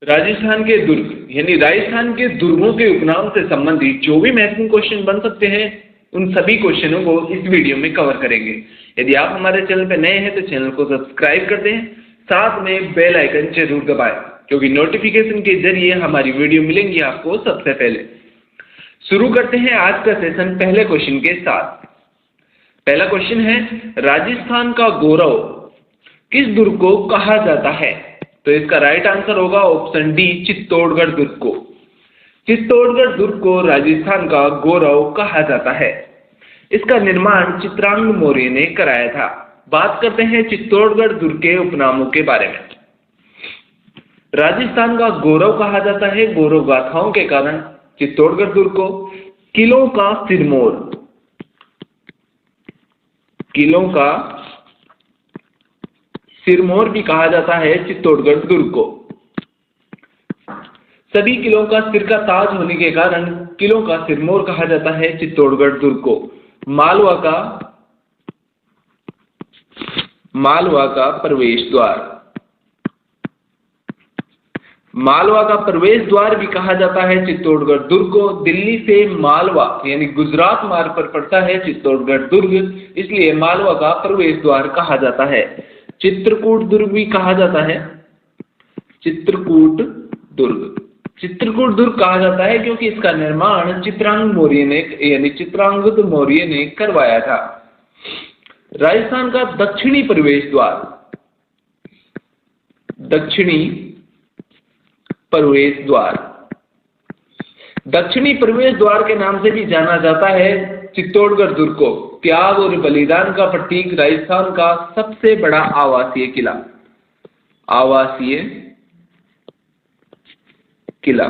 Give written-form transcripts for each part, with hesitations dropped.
राजस्थान के दुर्ग यानी राजस्थान के दुर्गों के उपनाम से संबंधित जो भी महत्वपूर्ण क्वेश्चन बन सकते हैं उन सभी क्वेश्चनों को इस वीडियो में कवर करेंगे। यदि आप हमारे चैनल पर नए हैं तो चैनल को सब्सक्राइब कर दें, साथ में बेल आइकन जरूर दबाएं क्योंकि नोटिफिकेशन के जरिए हमारी वीडियो मिलेंगी आपको सबसे पहले। शुरू करते हैं आज का सेशन पहले क्वेश्चन के साथ। पहला क्वेश्चन है, राजस्थान का गौरव किस दुर्ग को कहा जाता है? तो इसका राइट आंसर होगा ऑप्शन डी, चित्तौड़गढ़ दुर्ग को। चित्तौड़गढ़ दुर्ग को राजस्थान का गौरव कहा जाता है। इसका निर्माण चित्रांग मौर्य ने कराया था। बात करते हैं चित्तौड़गढ़ दुर्ग के उपनामों के बारे में। राजस्थान का गौरव कहा जाता है गौरव गाथाओं के कारण चित्तौड़गढ़ दुर्ग को। किलों का सिरमौर, किलों का सिरमौर भी कहा जाता है चित्तौड़गढ़ दुर्ग को। सभी किलों का सिर का ताज होने के कारण किलों का सिरमौर कहा जाता है चित्तौड़गढ़ दुर्ग को। मालवा का प्रवेश द्वार, मालवा का प्रवेश द्वार भी कहा जाता है चित्तौड़गढ़ दुर्ग को। दिल्ली से मालवा यानी गुजरात मार्ग पर पड़ता है चित्तौड़गढ़ दुर्ग, इसलिए मालवा का प्रवेश द्वार कहा जाता है। चित्रकूट दुर्ग भी कहा जाता है चित्रकूट दुर्ग। चित्रकूट दुर्ग कहा जाता है क्योंकि इसका निर्माण चित्रांग मौर्य ने यानी चित्रांगद मौर्य ने करवाया था। राजस्थान का दक्षिणी प्रवेश द्वार, दक्षिणी प्रवेश द्वार, दक्षिणी प्रवेश द्वार के नाम से भी जाना जाता है चित्तौड़गढ़ दुर्ग को। त्याग और बलिदान का प्रतीक, राजस्थान का सबसे बड़ा आवासीय किला, आवासीय किला,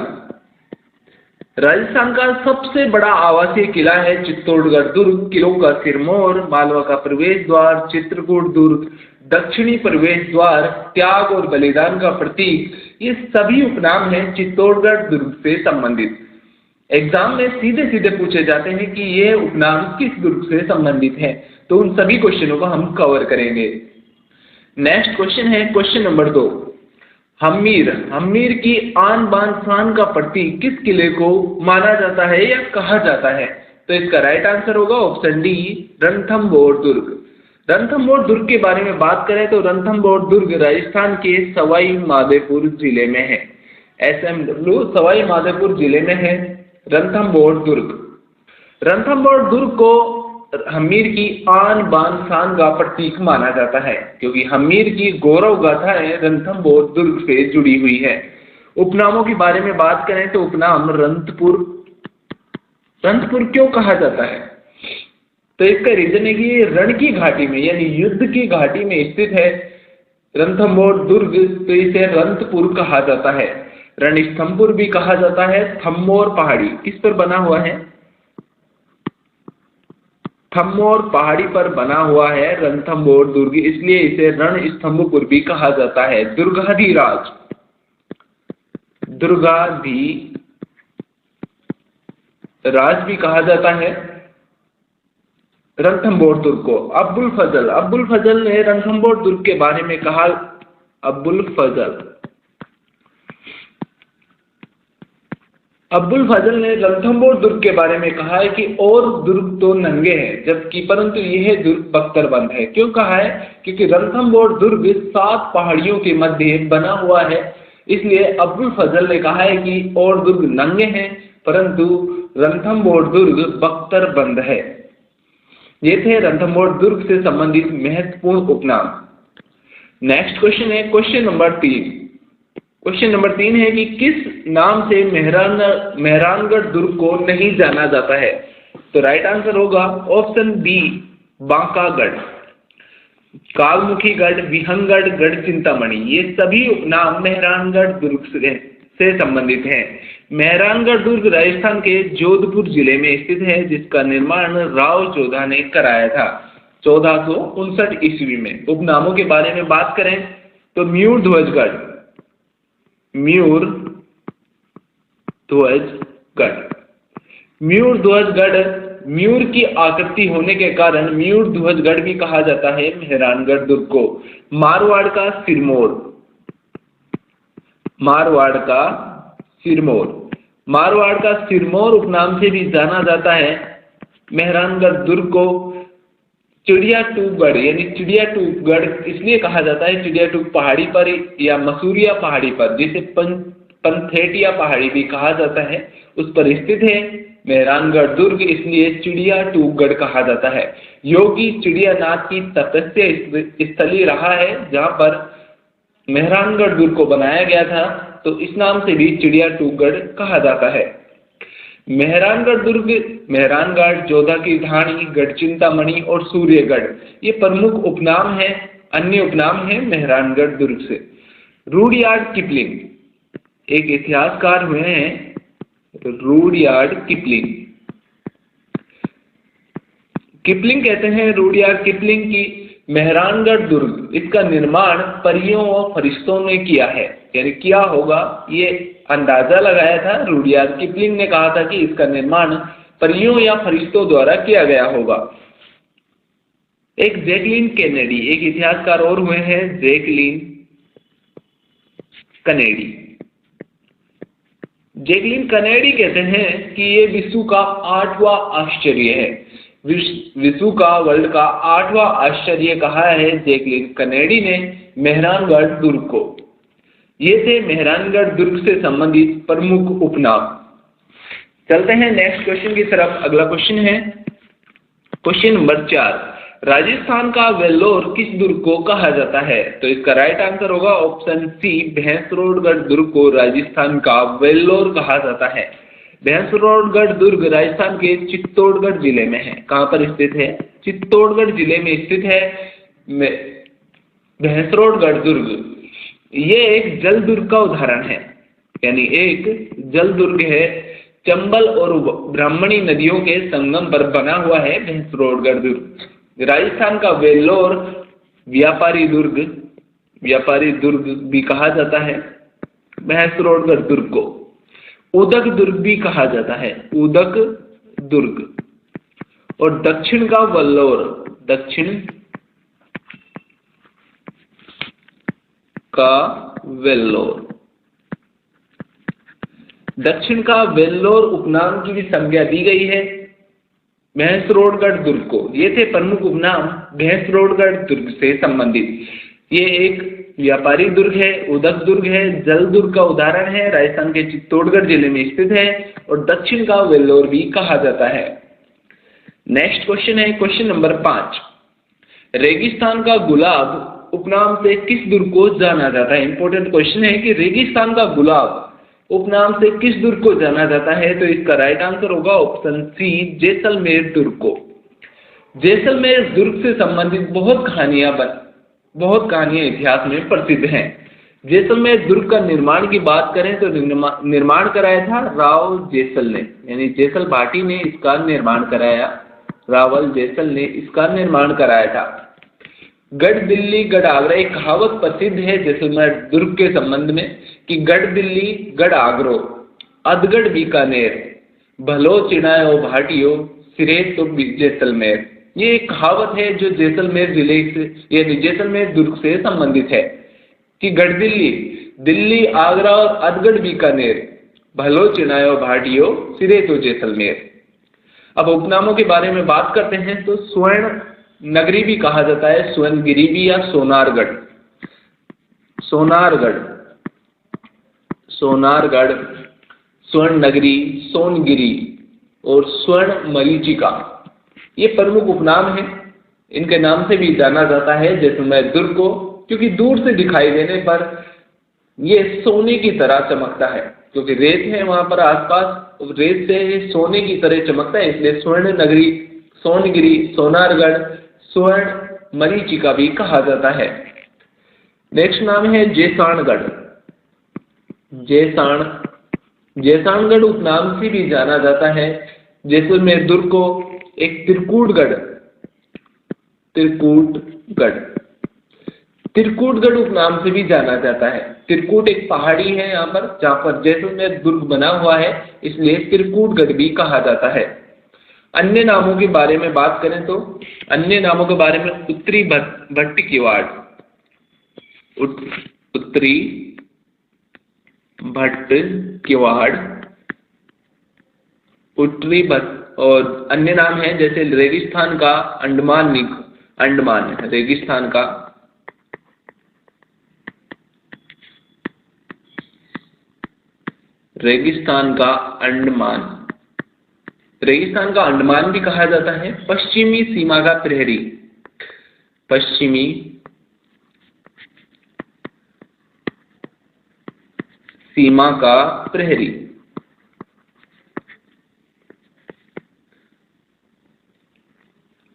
राजस्थान का सबसे बड़ा आवासीय किला है चित्तौड़गढ़ दुर्ग। किलों का सिरमौर, मालवा का प्रवेश द्वार, चित्रकूट दुर्ग, दक्षिणी प्रवेश द्वार, त्याग और बलिदान का प्रतीक, ये सभी उपनाम हैं चित्तौड़गढ़ दुर्ग से संबंधित। एग्जाम में सीधे सीधे पूछे जाते हैं कि ये उपनाम किस दुर्ग से संबंधित है, तो उन सभी क्वेश्चनों को हम कवर करेंगे। नेक्स्ट क्वेश्चन है क्वेश्चन नंबर 2। हम्मीर की आन बान शान का प्रतीक किस किले को माना जाता है या कहा जाता है? तो इसका राइट आंसर होगा ऑप्शन डी, रणथंभौर दुर्ग। रणथंभौर दुर्ग के बारे में बात करें तो रणथंभौर दुर्ग राजस्थान के सवाई माधोपुर जिले में है। SMW सवाई माधोपुर जिले में है रणथंभौर दुर्ग। रणथंभौर दुर्ग को हम्मीर की आन बान शान का प्रतीक माना जाता है क्योंकि हम्मीर की गौरव गाथाएं रणथंभौर दुर्ग से जुड़ी हुई है। उपनामों के बारे में बात करें तो उपनाम रंतपुर क्यों कहा जाता है? तो इसका रीजन है कि ये रण की घाटी में यानी युद्ध की घाटी में स्थित है रणथंभौर दुर्ग, तो इसे रंतपुर कहा जाता है। रणस्थंभपुर भी कहा जाता है। थम्मौर पहाड़ी किस पर बना हुआ है? थम्मौर पहाड़ी पर बना हुआ है रणथंभौर दुर्ग, इसलिए इसे रणस्थंभपुर भी कहा जाता है। दुर्गाधिराज भी कहा जाता है रणथंभौर दुर्ग को। अब्बुल फजल ने रणथंभौर दुर्ग के बारे में कहा। अब्बुल फजल ने रणथंभौर दुर्ग के बारे में कहा है कि और दुर्ग तो नंगे हैं जबकि परंतु यह दुर्ग बख्तरबंद है। क्यों कहा है? क्योंकि रणथंभौर दुर्ग 7 पहाड़ियों के मध्य बना हुआ है, इसलिए अब्बुल फजल ने कहा है कि और दुर्ग नंगे हैं परंतु रणथंभौर दुर्ग बख्तरबंद है। ये थे रणथंभौर दुर्ग से संबंधित महत्वपूर्ण उपनाम। नेक्स्ट क्वेश्चन है क्वेश्चन नंबर 3। क्वेश्चन नंबर 3 है कि किस नाम से मेहरानगढ़ दुर्ग को नहीं जाना जाता है? तो राइट आंसर होगा ऑप्शन बी, बांकागढ़। कालमुखीगढ़, विहंगगढ़, गढ़ चिंतामणि, ये सभी उपनाम मेहरानगढ़ दुर्ग से संबंधित हैं। मेहरानगढ़ दुर्ग राजस्थान के जोधपुर जिले में स्थित है जिसका निर्माण राव जोधा ने कराया था 1459 ईस्वी में। उपनामों के बारे में बात करें तो म्यूर ध्वजगढ़, म्यूर की आकृति होने के कारण म्यूर ध्वजगढ़ भी कहा जाता है मेहरानगढ़ दुर्ग को। मारवाड़ का सिरमौर, मारवाड़ का सिरमौर। मारवाड़ का सिरमौर उपनाम से भी जाना जाता है। मेहरानगढ़ दुर्ग को चिड़िया टूपगढ़ यानी चिड़िया टूपगढ़ इसलिए कहा जाता है, चिड़िया टूप पहाड़ी पर या मसूरिया पहाड़ी पर, जिसे पंथेटिया पहाड़ी भी कहा जाता है, उस पर स्थित है। मेहरानगढ़ दुर्ग इसलिए चिड़िया टूपगढ़ कहा जाता है। योगी चिड़ियानाथ की तपस्या स्थली रहा है, जहाँ पर मेहरानगढ़ दुर्ग को बनाया गया था, तो इस नाम से भी चिड़िया टूपगढ़ कहा जाता है। मेहरानगढ़ दुर्ग, मेहरानगढ़, जोधा की ढाणी, गढ़चिंतामणि और सूर्यगढ़ ये प्रमुख उपनाम है, अन्य उपनाम है मेहरानगढ़ दुर्ग से। रुडयार्ड किपलिंग एक इतिहासकार हुए हैं, रुडयार्ड किपलिंग। किपलिंग कहते हैं रुडयार्ड किपलिंग की मेहरानगढ़ दुर्ग, इसका निर्माण परियों और फरिश्तों ने किया है, यानी किया होगा, ये अंदाजा लगाया था। रुडयार्ड किपलिंग ने कहा था कि इसका निर्माण परियों या फरिश्तों द्वारा किया गया होगा। एक जैकलीन कैनेडी, एक इतिहासकार और हुए हैं, जैकलीन कैनेडी। जैकलीन कैनेडी कहते हैं कि ये विश्व का 8वां आश्चर्य है। विश्व का, वर्ल्ड का 8वां आश्चर्य कहा है जैकलीन कैनेडी ने मेहरानगढ़ दुर्ग को। ये थे मेहरानगढ़ दुर्ग से संबंधित प्रमुख उपनाम। चलते हैं नेक्स्ट क्वेश्चन की तरफ। अगला क्वेश्चन है क्वेश्चन नंबर 4, राजस्थान का वेल्लोर किस दुर्ग को कहा जाता है? तो इसका राइट आंसर होगा ऑप्शन सी, भैंसरोडगढ़ दुर्ग को राजस्थान का वेल्लोर कहा जाता है। भैंसरोडगढ़ दुर्ग राजस्थान के चित्तौड़गढ़ जिले में है। कहाँ पर स्थित है? चित्तौड़गढ़ जिले में स्थित है भैंसरोडगढ़ दुर्ग। ये एक जल दुर्ग का उदाहरण है, यानी एक जल दुर्ग है। चंबल और ब्राह्मणी नदियों के संगम पर बना हुआ है भैंसरोडगढ़ दुर्ग। राजस्थान का वेल्लोर व्यापारी दुर्ग भी कहा जाता है भैंसरोडगढ़ दुर्ग को। उदक दुर्ग भी कहा जाता है, उदक दुर्ग। और दक्षिण का वेल्लोर, दक्षिण का वेल्लोर, दक्षिण का वेल्लोर उपनाम की भी संज्ञा दी गई है भैंसरोडगढ़ दुर्ग को। ये थे प्रमुख उपनाम भैंसरोडगढ़ दुर्ग से संबंधित। ये एक व्यापारी दुर्ग है, उदक दुर्ग है, जल दुर्ग का उदाहरण है, राजस्थान के चित्तौड़गढ़ जिले में स्थित है, और दक्षिण का वेल्लोर भी कहा जाता है। नेक्स्ट क्वेश्चन है क्वेश्चन नंबर 5, रेगिस्तान का गुलाब उपनाम से किस दुर्ग को जाना जाता है? इंपॉर्टेंट क्वेश्चन है कि रेगिस्तान का गुलाब उपनाम से किस दुर्ग को जाना जाता है? तो इसका राइट आंसर होगा ऑप्शन सी, जैसलमेर दुर्ग को। जैसलमेर दुर्ग से संबंधित बहुत कहानियां इतिहास में प्रसिद्ध हैं। जैसलमेर दुर्ग का निर्माण की बात करें तो निर्माण कराया था राव जैसल ने, यानी जैसल भाटी ने इसका निर्माण कराया, रावल जैसल ने इसका निर्माण कराया था। गढ़ दिल्ली गढ़ आगरा, एक कहावत प्रसिद्ध है जैसलमेर दुर्ग के संबंध में कि गढ़ दिल्ली गढ़ आगरो, अधगढ़ बीकानेर, भलो चिड़ायो भाटियो, सिरे तो जैसलमेर। ये एक कहावत है जो जैसलमेर जिले से यानी जैसलमेर दुर्ग से संबंधित है कि गढ़ दिल्ली, दिल्ली, आगरा और अधगढ़ बीकानेर, भलो चिड़ायो भाटियो, सिरे तो जैसलमेर। अब उपनामों के बारे में बात करते हैं तो स्वर्ण नगरी भी कहा जाता है, स्वर्णगिरी भी या सोनारगढ़, स्वर्ण नगरी, सोनगिरी और स्वर्ण मरीचिका, ये प्रमुख उपनाम हैं। इनके नाम से भी जाना जाता है जैसलमेर दुर्ग को, क्योंकि दूर से दिखाई देने पर ये सोने की तरह चमकता है, क्योंकि रेत है वहां पर आसपास, रेत से सोने की तरह चमकता है, इसलिए स्वर्ण नगरी, सोनगिरी, सोनारगढ़, स्वर्ण मरीचिका भी कहा जाता है। नेक्स्ट नाम है जैसाणगढ़। जैसाणगढ़ उपनाम से भी जाना जाता है जैसलमेर दुर्ग को। एक त्रिकूटगढ़ उपनाम से भी जाना जाता है। त्रिकूट एक पहाड़ी है यहाँ पर, जहाँ पर जैसलमेर दुर्ग बना हुआ है, इसलिए त्रिकूटगढ़ भी कहा जाता है। अन्य नामों के बारे में बात करें तो अन्य नामों के बारे में उत्तरी भट्टिकिवाड़, उत्तरी भट्ट, किवाड़, उत्तरी और अन्य नाम है जैसे रेगिस्तान का अंडमान, रेगिस्तान का अंडमान, रेगिस्तान का अंडमान भी कहा जाता है। पश्चिमी सीमा का प्रहरी, पश्चिमी सीमा का प्रहरी।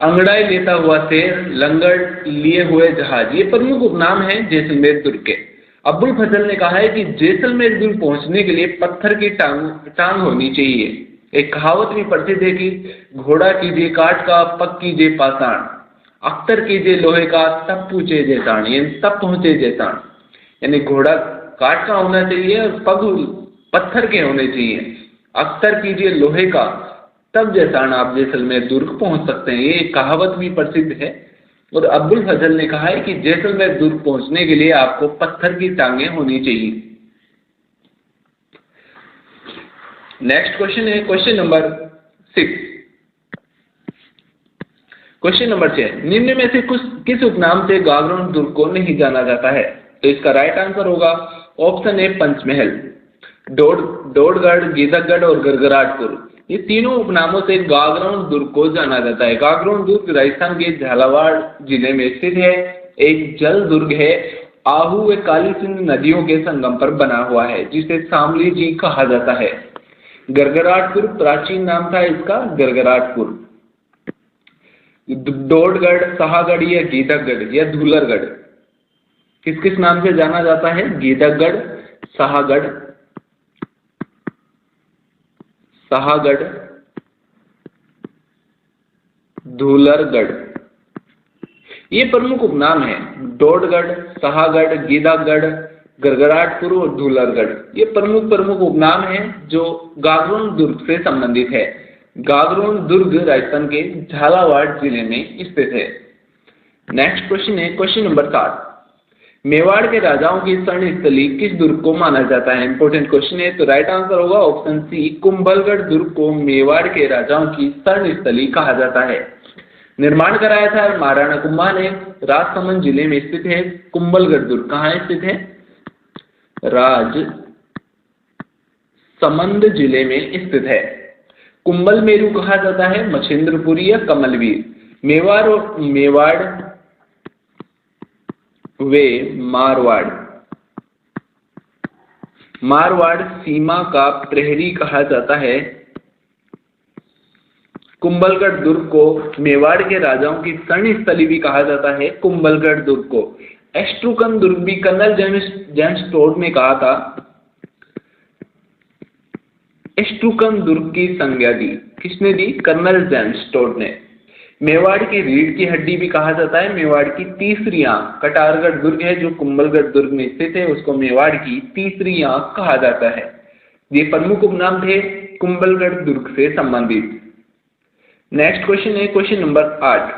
अंगड़ाई लेता हुआ शेर, लंगड़ लिए हुए जहाज, ये प्रमुख उपनाम है जैसलमेर दुर्ग के। अब्बुल फजल ने कहा है कि जैसलमेर दुर्ग पहुंचने के लिए पत्थर की टांग होनी चाहिए। एक कहावत भी प्रसिद्ध है कि घोड़ा कीजिए काठ का, पग कीजिए पाषाण, अख्तर कीजिए लोहे का, तब पूछे जैतान, यानी तब पहुंचे जैतान। यानी घोड़ा काठ का होना चाहिए और पग पत्थर के होने चाहिए। अख्तर कीजिए लोहे का, तब जैतान आप जैसलमेर दुर्ग पहुंच सकते हैं। ये कहावत भी प्रसिद्ध है और अब्बुल फजल ने कहा है कि जैसलमेर दुर्ग पहुंचने के लिए आपको पत्थर की टांगें होनी चाहिए। नेक्स्ट क्वेश्चन है क्वेश्चन नंबर 6। क्वेश्चन नंबर 6, निम्न में से किस उपनाम से गागरोन दुर्ग को नहीं जाना जाता है? तो इसका राइट आंसर होगा ऑप्शन ए पंचमहल। डोडगढ़, गीदकगढ़ और गरगराटपुर, ये तीनों उपनामों से गागरोन दुर्ग को जाना जाता है। गागरोन दुर्ग राजस्थान के झालावाड़ जिले में स्थित है। एक जल दुर्ग है, आहू व काली सिंध नदियों के संगम पर बना हुआ है, जिसे शामली जी कहा जाता है। गरगराटपुर प्राचीन नाम था इसका, गरगराटपुर। डोडगढ़, शाहगढ़ या गीदकगढ़ या धूलरगढ़ किस किस नाम से जाना जाता है? गीदकगढ़, शाहगढ़, धूलरगढ़, ये प्रमुख उपनाम है। डोडगढ़, शाहगढ़, गीदकगढ़, गरगराटपुर और धूलरगढ़, ये प्रमुख उपनाम हैं जो गागरोन दुर्ग से संबंधित है। गागरोन दुर्ग राजस्थान के झालावाड़ जिले में स्थित है। नेक्स्ट क्वेश्चन है क्वेश्चन नंबर 7। मेवाड़ के राजाओं की शरण स्थली किस दुर्ग को माना जाता है? इंपॉर्टेंट क्वेश्चन है, तो राइट आंसर होगा ऑप्शन सी, कुंभलगढ़ दुर्ग को मेवाड़ के राजाओं की शरण स्थली कहा जाता है। निर्माण कराया था महाराणा कुंभा ने। राजसमंद जिले में स्थित है कुंभलगढ़ दुर्ग। कहाँ स्थित है? राजसमंद जिले में स्थित है। कुंभल मेरू कहा जाता है मछेंद्रपुरी या कमलवीर। मेवाड़ वे मारवाड़ सीमा का प्रहरी कहा जाता है। कुंभलगढ़ दुर्ग को मेवाड़ के राजाओं की शरण स्थली भी कहा जाता है। कुंभलगढ़ दुर्ग को एस्ट्रुकन दुर्ग भी कर्नल जेम्स टोड ने कहा था। एस्ट्रुकन दुर्ग की संज्ञा दी किसने दी? कर्नल जेम्स टोड ने। मेवाड़ की रीढ़ की हड्डी भी कहा जाता है। मेवाड़ की तीसरी आंख कटारगढ़ दुर्ग है जो कुंभलगढ़ दुर्ग में स्थित है, उसको मेवाड़ की तीसरी आंख कहा जाता है। ये प्रमुख उपनाम थे कुंभलगढ़ दुर्ग से संबंधित। नेक्स्ट क्वेश्चन है क्वेश्चन नंबर 8।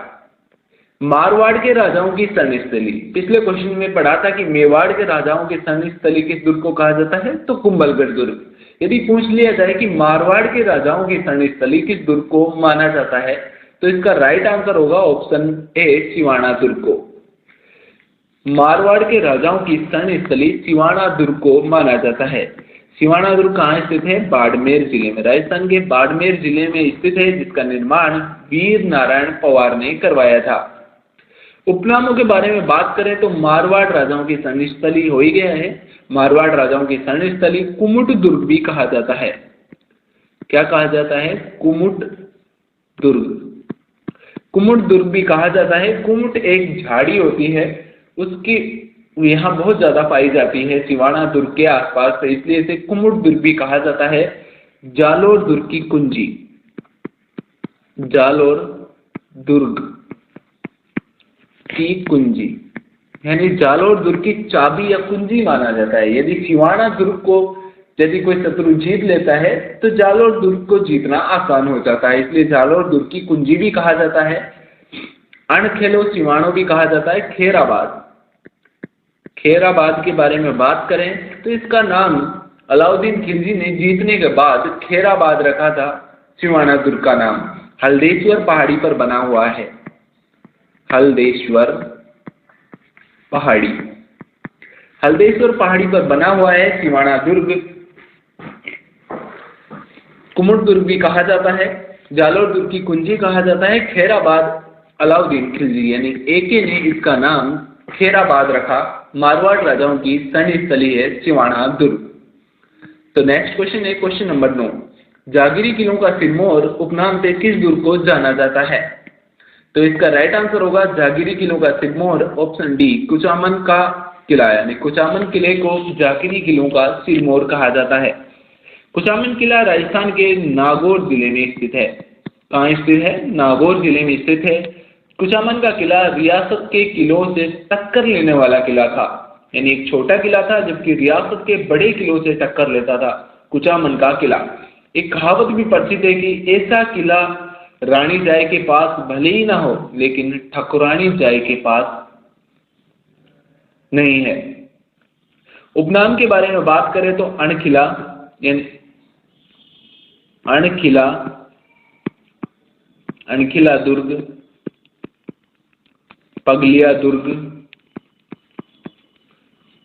मारवाड़ के राजाओं की शरण स्थली। पिछले क्वेश्चन में पढ़ा था कि मेवाड़ के राजाओं की शरण स्थली किस दुर्ग को कहा जाता है? तो कुंभलगढ़ दुर्ग। यदि पूछ लिया जाए कि मारवाड़ के राजाओं की शरण स्थली किस दुर्ग को माना जाता है, तो इसका राइट आंसर होगा ऑप्शन ए, सिवाना दुर्ग को। मारवाड़ के राजाओं की शरण स्थली सिवाना दुर्ग को माना जाता है। सिवाना दुर्ग कहाँ स्थित है? बाड़मेर जिले में, राजस्थान के बाड़मेर जिले में स्थित है, जिसका निर्माण वीर नारायण पवार ने करवाया था। उपनामों के बारे में बात करें तो मारवाड़ राजाओं की शरण स्थली हो ही गया है। मारवाड़ राजाओं की शरण स्थली कुमुट दुर्ग भी कहा जाता है। क्या कहा जाता है? कुमुट दुर्ग। कुमुट दुर्ग भी कहा जाता है। कुमुट एक झाड़ी होती है, उसकी यहाँ बहुत ज्यादा पाई जाती है सिवाना दुर्ग के आसपास, तो इसलिए इसे कुमुट दुर्ग भी कहा जाता है। जालोर दुर्ग की कुंजी, जालोर दुर्ग की कुंजी, यानी जालोर दुर्ग की चाबी या कुंजी माना जाता है। यदि सिवाना दुर्ग को यदि कोई शत्रु जीत लेता है तो जालोर दुर्ग को जीतना आसान हो जाता है, इसलिए जालोर दुर्ग की कुंजी भी कहा जाता है। अणखेलो सिवानो भी कहा जाता है। खेराबाद के बारे में बात करें तो इसका नाम अलाउद्दीन खिलजी ने जीतने के बाद खैराबाद रखा था सिवाना दुर्ग का नाम हल्देश्वर पहाड़ी पर बना हुआ है। हल्देश्वर पहाड़ी, हल्देश्वर पहाड़ी पर बना हुआ है सिवाना दुर्ग। कुमुद दुर्ग भी कहा जाता है, जालोर दुर्ग की कुंजी कहा जाता है। खैराबाद अलाउद्दीन खिलजी यानी एके ने इसका नाम खैराबाद रखा। मारवाड़ राजाओं की सैन्य स्थली है सिवाना दुर्ग। तो नेक्स्ट क्वेश्चन है क्वेश्चन नंबर 9, जागीरी किलों का सिरमौर उपनाम से किस दुर्ग को जाना जाता है? तो इसका राइट आंसर होगा जागीरी किलों का सिरमौर ऑप्शन डी कुचामन का किला, यानी कुचामन किले को जागीरी किलों का सिरमौर कहा जाता है। कुचामन किला राजस्थान के नागौर जिले में स्थित है। कहाँ स्थित है? नागौर जिले में स्थित है। कुचामन का किला रियासत के किलों से टक्कर लेने वाला किला था, यानी एक छोटा किला था जबकि रियासत के बड़े किलों से टक्कर लेता था कुचामन का किला। एक कहावत भी प्रसिद्ध है कि ऐसा किला रानी जाय के पास भले ही ना हो लेकिन ठकुरानी जाय के पास नहीं है। उपनाम के बारे में बात करें तो अणखिला, यानी अणखिला, अणखिला दुर्ग, पगलिया दुर्ग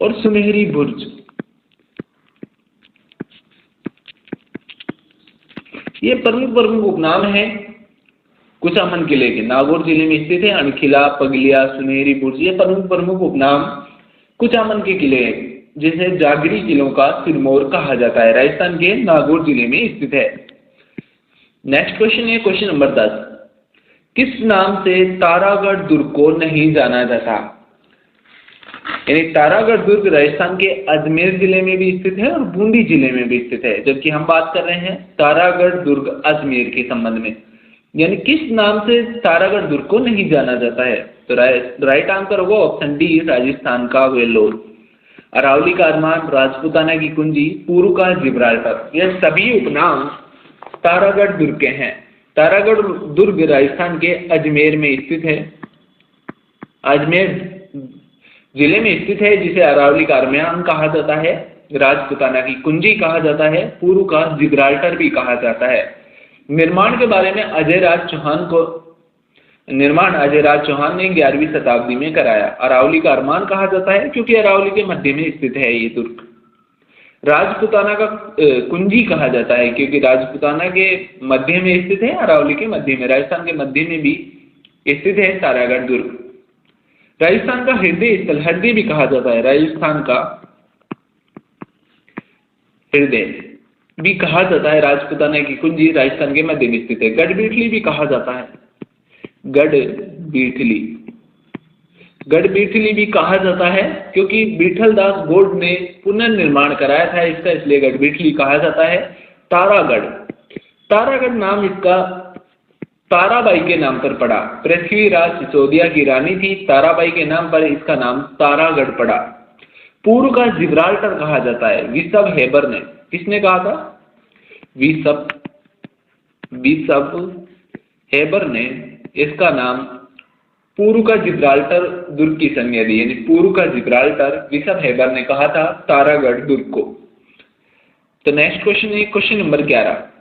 और सुनहरी बुर्ज, ये प्रमुख उपनाम है कुचामन किले के। नागौर जिले में स्थित है। अणखिला, पगलिया, सुनहरी बुर्ज, ये प्रमुख उपनाम कुचामन के किले हैं जिसे जागीरी किलों का सिरमौर कहा जाता है। राजस्थान के नागौर जिले में स्थित है। नेक्स्ट क्वेश्चन है क्वेश्चन नंबर 10, किस नाम से तारागढ़ दुर्ग को नहीं जाना जाता? यानी तारागढ़ दुर्ग राजस्थान के अजमेर जिले में भी स्थित है और बूंदी जिले में भी स्थित है, जबकि हम बात कर रहे हैं तारागढ़ दुर्ग अजमेर के संबंध में। यानी किस नाम से तारागढ़ दुर्ग को नहीं जाना जाता है? तो राइट आंसर होगा ऑप्शन डी राजस्थान का वेल्लोर। अरावली का अरमान, राजपूताना की कुंजी, पूर्व का जिब्राल्टर, यह सभी उपनाम तारागढ़ दुर्ग के हैं। तारागढ़ दुर्ग राजस्थान के अजमेर में स्थित है। अजमेर जिले में स्थित है जिसे अरावली का अरमान कहा जाता है, राजपूताना की कुंजी कहा जाता है, पूर्व का जिब्राल्टर भी कहा जाता है। निर्माण के बारे में अजय राज चौहान ने 11वीं शताब्दी में कराया। अरावली का अरमान कहा जाता है क्योंकि अरावली के मध्य में स्थित है ये दुर्ग। राजपूताना का कुंजी कहा जाता है क्योंकि राजपूताना के मध्य में स्थित है, अरावली के मध्य में, राजस्थान के मध्य में भी स्थित है तारागढ़ दुर्ग। राजस्थान का हृदय स्थल, हृदय भी कहा जाता है, राजस्थान का हृदय भी कहा जाता है। राजपूताना की कुंजी राजस्थान के मध्य में स्थित है। गढ़बीठली भी कहा जाता है, गढ़बीठली, गढ़बीठली भी कहा जाता है क्योंकि बीठलदास गोल्ड ने पुनर्निर्माण कराया था इसका, इसलिए गढ़बीठली कहा जाता है। तारागढ़, तारागढ़ नाम इसका ताराबाई के नाम पर पड़ा। पृथ्वीराज सिसोदिया की रानी थी, ताराबाई के नाम पर इसका नाम तारागढ़ पड़ा। पूर्व का जिब्राल्टर कहा जाता है, विसब हेबर ने, किसने कहा था? विसब हेबर ने इसका नाम पूर्व का जिब्राल्टर दुर्ग की संज्ञा दी, यानी पूर्व का जिब्राल्टर विसब हेबर ने कहा था तारागढ़ दुर्ग को। तो नेक्स्ट क्वेश्चन है क्वेश्चन नंबर 11,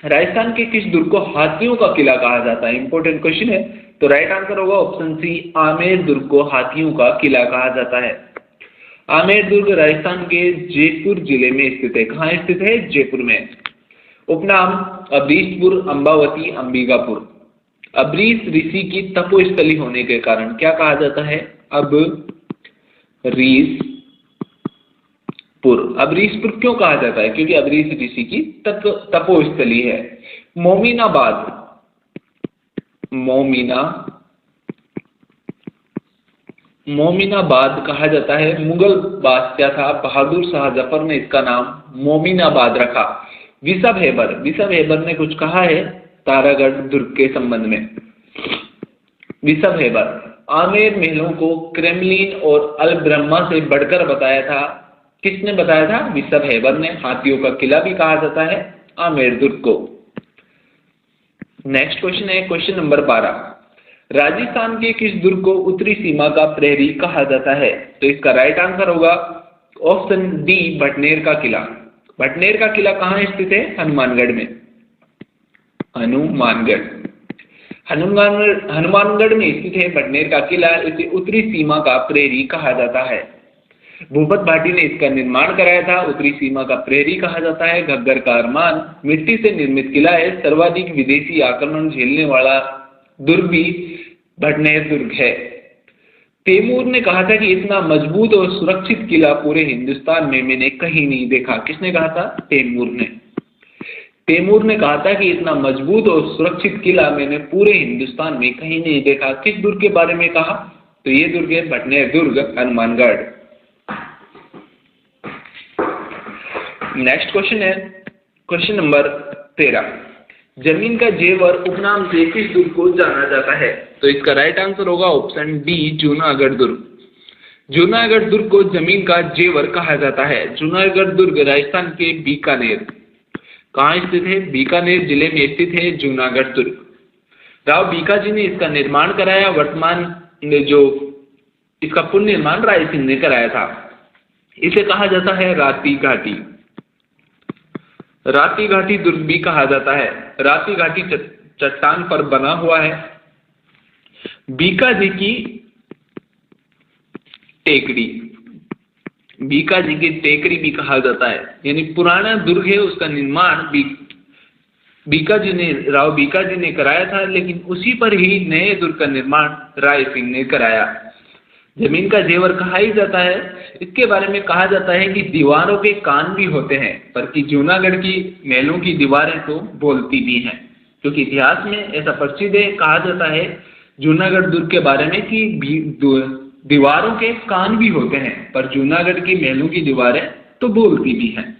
राजस्थान के किस दुर्ग को हाथियों का किला कहा जाता है? इंपॉर्टेंट क्वेश्चन है। तो राइट आंसर होगा ऑप्शन सी, आमेर दुर्ग को हाथियों का किला कहा जाता है। आमेर दुर्ग राजस्थान के जयपुर जिले में स्थित है। कहाँ स्थित है? जयपुर में। उपनाम अबरीशपुर, अंबावती, अंबिकापुर। अबरीश ऋषि की तपोस्थली होने के कारण क्या कहा जाता है? अबरीशपुर। अबरीशपुर क्यों कहा जाता है? क्योंकि अबरीश ऋषि की तपोस्थली है। मोमिनाबाद, मोमिनाबाद कहा जाता है, मुगल बादशाह था बहादुर शाह जफर ने इसका नाम मोमिनाबाद रखा। विसब हेबर ने कुछ कहा है तारागढ़ दुर्ग के संबंध में। विसब हेबर आमेर महलों को क्रेमलिन और अल ब्रह्मा से बढ़कर बताया था। किसने बताया था? विसब हेबर ने। हाथियों का किला भी कहा जाता है आमेर दुर्ग को। नेक्स्ट क्वेश्चन है क्वेश्चन नंबर 12, राजस्थान के किस दुर्ग को उत्तरी सीमा का प्रहरी कहा जाता है? तो इसका राइट आंसर होगा ऑप्शन डी, भटनेर का किला। भटनेर का किला कहाँ स्थित है? हनुमानगढ़ में। हनुमानगढ़ हनुमानगढ़ में स्थित है भटनेर का किला। इसे उत्तरी सीमा का प्रहरी कहा जाता है। भूपत भाटी ने इसका निर्माण कराया था। उत्तरी सीमा का प्रहरी कहा जाता है। घग्गर का अरमान मिट्टी से निर्मित किला है। सर्वाधिक विदेशी आक्रमण झेलने वाला दुर्ग भी भटनेर दुर्ग है। तैमूर ने कहा था कि इतना मजबूत और सुरक्षित किला पूरे हिंदुस्तान में मैंने कहीं नहीं देखा। किसने कहा था? तैमूर ने। तैमूर ने कहा था कि इतना मजबूत और सुरक्षित किला मैंने पूरे हिंदुस्तान में कहीं नहीं देखा। किस दुर्ग के बारे में कहा? तो ये दुर्ग है भटनेर दुर्ग, हनुमानगढ़। नेक्स्ट क्वेश्चन है क्वेश्चन नंबर 13। जमीन का जेवर उपनाम से किस दुर्ग को जाना जाता है? तो इसका राइट आंसर होगा ऑप्शन डी, जूनागढ़ दुर्ग। जूनागढ़ दुर्ग को जमीन का जेवर कहा जाता है। जूनागढ़ दुर्ग राजस्थान के बीकानेर, कहाँ स्थित है? बीकानेर जिले में स्थित है जूनागढ़ दुर्ग। राव बीकाजी ने इसका निर्माण कराया। वर्तमान में जो इसका पुनर्निर्माण राय सिंह ने कराया था। इसे कहा जाता है राती घाटी। राती घाटी दुर्ग भी कहा जाता है। राती घाटी चट्टान पर बना हुआ है। बीकाजी की टेकरी, बीकाजी की टेकरी भी कहा जाता है। यानी पुराना दुर्ग है, उसका निर्माण बीकाजी ने, राव बीकाजी ने कराया था, लेकिन उसी पर ही नए दुर्ग का निर्माण राय सिंह ने कराया। जमीन का जेवर कहा ही जाता है। इसके बारे में कहा जाता है कि दीवारों के कान भी होते हैं, पर कि जूनागढ़ की महलों की दीवारें तो बोलती भी हैं। क्योंकि इतिहास में ऐसा प्रसिद्ध है, कहा जाता है जूनागढ़ दुर्ग के बारे में कि दीवारों के कान भी होते हैं, पर जूनागढ़ की महलों की दीवारें तो बोलती भी हैं।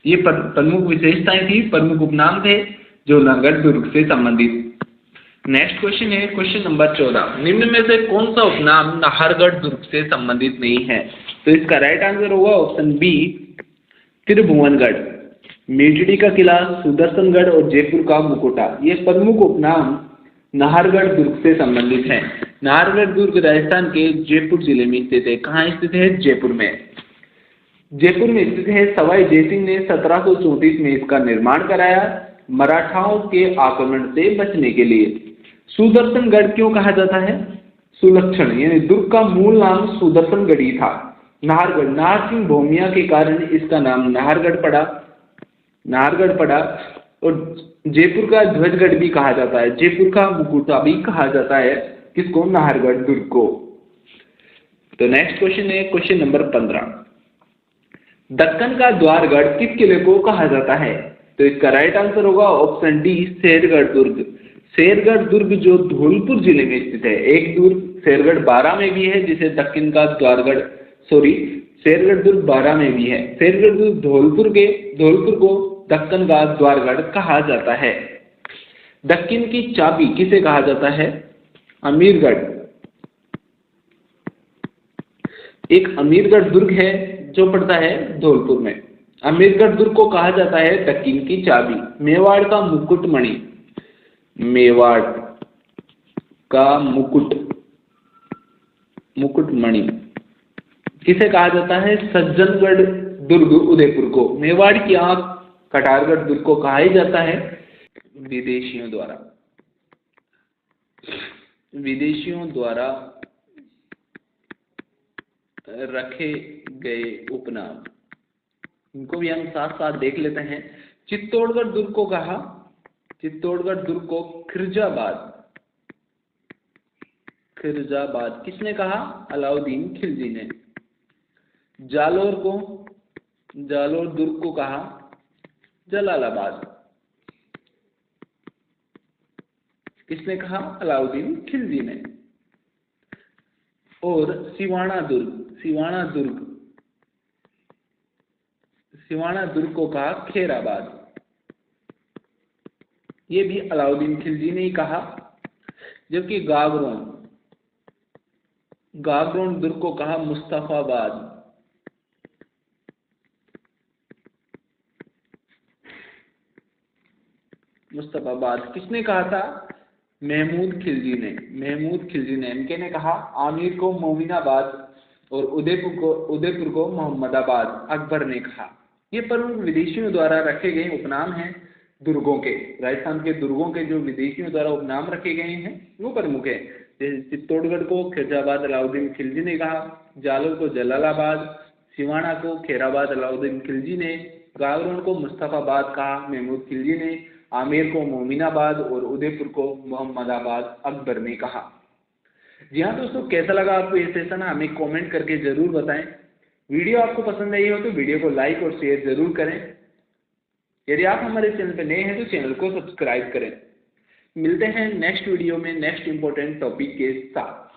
ये प्रमुख विशेषताएं थी, प्रमुख उपनाम थे जूनागढ़ दुर्ग से संबंधित। नेक्स्ट क्वेश्चन है क्वेश्चन नंबर 14। निम्न में से कौन सा उपनाम नाहरगढ़ दुर्ग से संबंधित नहीं है? तो इसका राइट आंसर होगा ऑप्शन बी, त्रिभुवनगढ़। मेजड़ी का किला, सुदर्शनगढ़ और जयपुर का मुकुटा, ये प्रमुख उपनाम नाहरगढ़ दुर्ग से संबंधित है। नाहरगढ़ दुर्ग राजस्थान के जयपुर जिले में स्थित है। कहाँ स्थित है? जयपुर में। जयपुर में स्थित है। सवाई जयसिंह ने 1734 में इसका निर्माण कराया, मराठाओं के आक्रमण से बचने के लिए। सुदर्शनगढ़ क्यों कहा जाता है? सुलक्षण, यानी दुर्ग का मूल नाम सुदर्शनगढ़ ही था। नाहरगढ़, नाहरसिंह भौमिया के कारण इसका नाम नाहरगढ़ पड़ा। और जयपुर का ध्वजगढ़ भी कहा जाता है। जयपुर का मुकुटा भी कहा जाता है। किसको? नाहरगढ़ दुर्ग को। तो नेक्स्ट क्वेश्चन है क्वेश्चन नंबर 15। दक्कन का द्वारगढ़ किस किले को कहा जाता है? तो इसका राइट आंसर होगा ऑप्शन डी, शेरगढ़ दुर्ग। शेरगढ़ दुर्ग जो धौलपुर जिले में स्थित है। एक दुर्ग शेरगढ़ बारां में भी है, जिसे दक्कन का द्वारगढ़, शेरगढ़ दुर्ग बारां में भी है। शेरगढ़ दुर्ग धौलपुर को दक्कन का द्वारगढ़ कहा जाता है। दक्कन की चाबी किसे कहा जाता है? अमीरगढ़। एक अमीरगढ़ दुर्ग है जो पड़ता है धौलपुर में। अमीरगढ़ दुर्ग को कहा जाता है दक्कन की चाबी। मेवाड़ का मुकुटमणि, मेवाड़ का मुकुटमणि किसे कहा जाता है? सज्जनगढ़ दुर्ग उदयपुर को। मेवाड़ की आंख कटारगढ़ दुर्ग को कहा ही जाता है विदेशियों द्वारा रखे गए उपनाम। इनको भी हम साथ साथ देख लेते हैं। चित्तौड़गढ़ दुर्ग को कहा, चित्तौड़गढ़ दुर्ग को खिरजाबाद किसने कहा? अलाउद्दीन खिलजी ने। जालोर दुर्ग को कहा जलालाबाद, किसने कहा? अलाउद्दीन खिलजी ने। और सिवाना दुर्ग को कहा खेराबाद, ये भी अलाउद्दीन खिलजी ने ही कहा। जबकि गागरोन दुर्ग को कहा मुस्तफाबाद, किसने कहा था? महमूद खिलजी ने। इनके ने कहा। आमिर को मोमिनाबाद और उदयपुर को मोहम्मदाबाद अकबर ने कहा। ये प्रमुख विदेशियों द्वारा रखे गए उपनाम हैं दुर्गों के। राजस्थान के दुर्गों के जो विदेशियों द्वारा उपनाम रखे गए हैं वो प्रमुख है। जैसे चित्तौड़गढ़ को खिरजाबाद अलाउद्दीन खिलजी ने कहा, जालोर को जलालाबाद, सिवाना को खैराबाद अलाउद्दीन खिलजी ने, गागरोन को मुस्तफाबाद कहा महमूद खिलजी ने, आमेर को मोमिनाबाद और उदयपुर को मोहम्मदाबाद अकबर ने कहा। जी हाँ दोस्तों, कैसा लगा आपको ये सेशन हमें कमेंट करके ज़रूर बताएं। वीडियो आपको पसंद आई हो तो वीडियो को लाइक और शेयर ज़रूर करें। यदि आप हमारे चैनल पर नए हैं तो चैनल को सब्सक्राइब करें। मिलते हैं नेक्स्ट वीडियो में नेक्स्ट इंपॉर्टेंट टॉपिक के साथ।